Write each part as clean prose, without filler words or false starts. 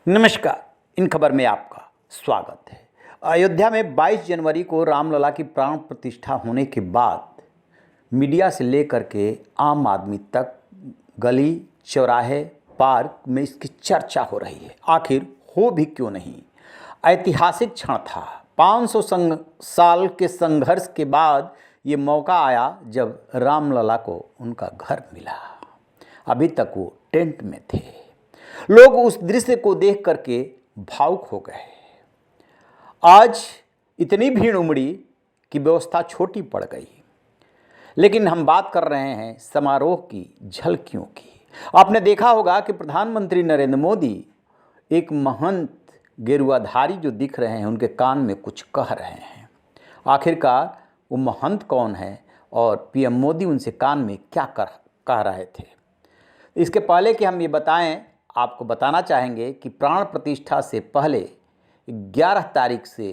नमस्कार, इन खबर में आपका स्वागत है। अयोध्या में 22 जनवरी को रामलला की प्राण प्रतिष्ठा होने के बाद मीडिया से लेकर के आम आदमी तक गली चौराहे पार्क में इसकी चर्चा हो रही है। आखिर हो भी क्यों नहीं। ऐतिहासिक क्षण था। 500 साल के संघर्ष के बाद ये मौका आया जब रामलला को उनका घर मिला। अभी तक वो टेंट में थे। लोग उस दृश्य को देख करके भावुक हो गए। आज इतनी भीड़ उमड़ी कि व्यवस्था छोटी पड़ गई। लेकिन हम बात कर रहे हैं समारोह की झलकियों की। आपने देखा होगा कि प्रधानमंत्री नरेंद्र मोदी एक महंत गेरुआधारी जो दिख रहे हैं उनके कान में कुछ कह रहे हैं। आखिरकार वो महंत कौन है और पीएम मोदी उनसे कान में क्या कह रहे थे। इसके पहले कि हम ये बताएं, आपको बताना चाहेंगे कि प्राण प्रतिष्ठा से पहले 11 तारीख से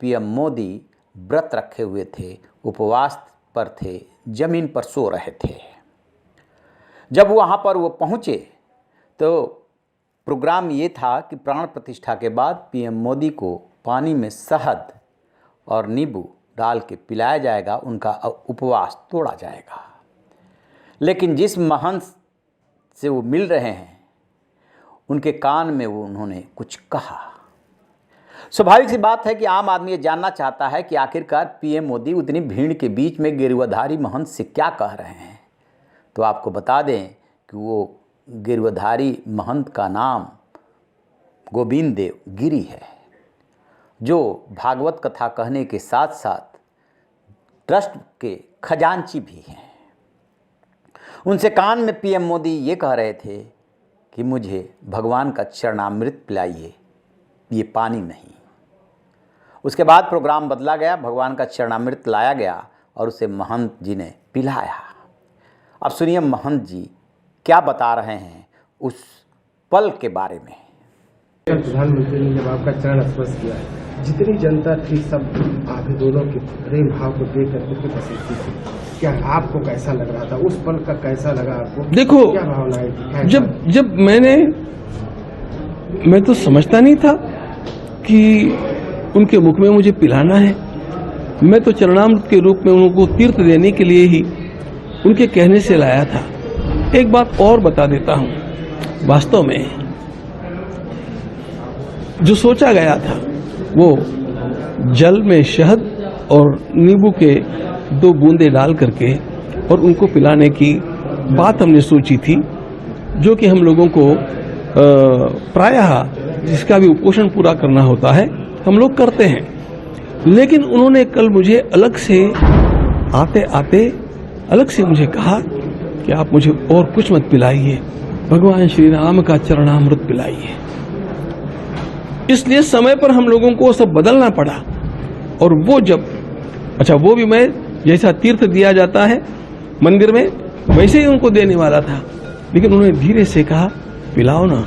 पीएम मोदी व्रत रखे हुए थे, उपवास पर थे, जमीन पर सो रहे थे। जब वहाँ पर वो पहुँचे तो प्रोग्राम ये था कि प्राण प्रतिष्ठा के बाद पीएम मोदी को पानी में शहद और नींबू डाल के पिलाया जाएगा, उनका उपवास तोड़ा जाएगा। लेकिन जिस महंत से वो मिल रहे हैं उनके कान में वो उन्होंने कुछ कहा। स्वाभाविक सी बात है कि आम आदमी ये जानना चाहता है कि आखिरकार पीएम मोदी उतनी भीड़ के बीच में गेरुआधारी महंत से क्या कह रहे हैं। तो आपको बता दें कि वो गेरुआधारी महंत का नाम गोविंद देव गिरी है, जो भागवत कथा कहने के साथ साथ ट्रस्ट के खजांची भी हैं। उनसे कान में पीएम मोदी ये कह रहे थे कि मुझे भगवान का चरणामृत पिलाइए, ये पानी नहीं। उसके बाद प्रोग्राम बदला गया, भगवान का चरणामृत लाया गया और उसे महंत जी ने पिलाया। अब सुनिए महंत जी क्या बता रहे हैं उस पल के बारे में। प्रधानमंत्री ने जब आपका चरण स्पर्श किया, जितनी जनता थी सब आप दोनों के प्रेम भाव को देख करके प्रसन्नता थी। क्या आपको कैसा लग रहा था उस पल का, कैसा लगा आपको? देखो, क्या भावनाएं थी? जब मैं तो समझता नहीं था कि उनके मुख में मुझे पिलाना है। मैं तो चरणामृत के रूप में उनको तीर्थ देने के लिए ही उनके कहने से लाया था। एक बात और बता देता हूं, वास्तव में जो सोचा गया था वो जल में शहद और नींबू के 2 बूंदे डाल करके और उनको पिलाने की बात हमने सोची थी, जो कि हम लोगों को प्रायः जिसका भी उपोषण पूरा करना होता है हम लोग करते हैं। लेकिन उन्होंने कल मुझे अलग से आते आते अलग से मुझे कहा कि आप मुझे और कुछ मत पिलाइए, भगवान श्री राम का चरणामृत पिलाइए। इसलिए समय पर हम लोगों को सब बदलना पड़ा। और वो जब वो भी मैं जैसा तीर्थ दिया जाता है मंदिर में वैसे ही उनको देने वाला था, लेकिन उन्होंने धीरे से कहा पिलाओ ना।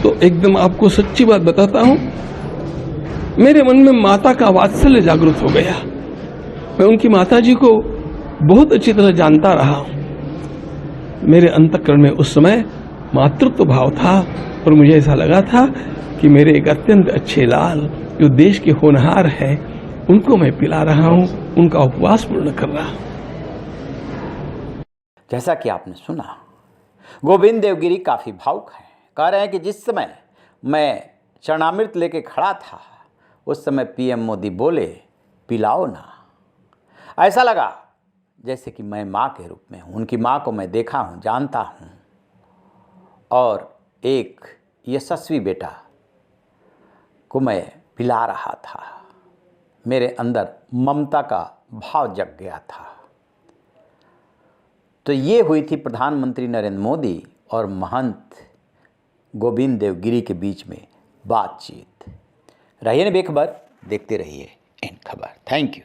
तो एकदम आपको सच्ची बात बताता हूं, मेरे मन में माता का वात्सल्य जागृत हो गया। मैं उनकी माता जी को बहुत अच्छी तरह जानता रहा हूं। मेरे अंतःकरण में उस समय मातृत्व भाव था और मुझे ऐसा लगा था कि मेरे एक अत्यंत अच्छे लाल जो देश के होनहार है उनको मैं पिला रहा हूं, उनका उपवास पूर्ण कर रहा हूं। जैसा कि आपने सुना, गोविंद देवगिरी काफ़ी भावुक हैं। कह रहे हैं कि जिस समय मैं चरणामृत लेके खड़ा था उस समय पीएम मोदी बोले पिलाओ ना। ऐसा लगा जैसे कि मैं माँ के रूप में हूँ, उनकी माँ को मैं देखा हूँ, जानता हूँ, और एक यशस्वी बेटा को मैं पिला रहा था। मेरे अंदर ममता का भाव जग गया था। तो ये हुई थी प्रधानमंत्री नरेंद्र मोदी और महंत गोविंद देव गिरी के बीच में बातचीत। रहिए बेखबर, देखते रहिए इन खबर। Thank you.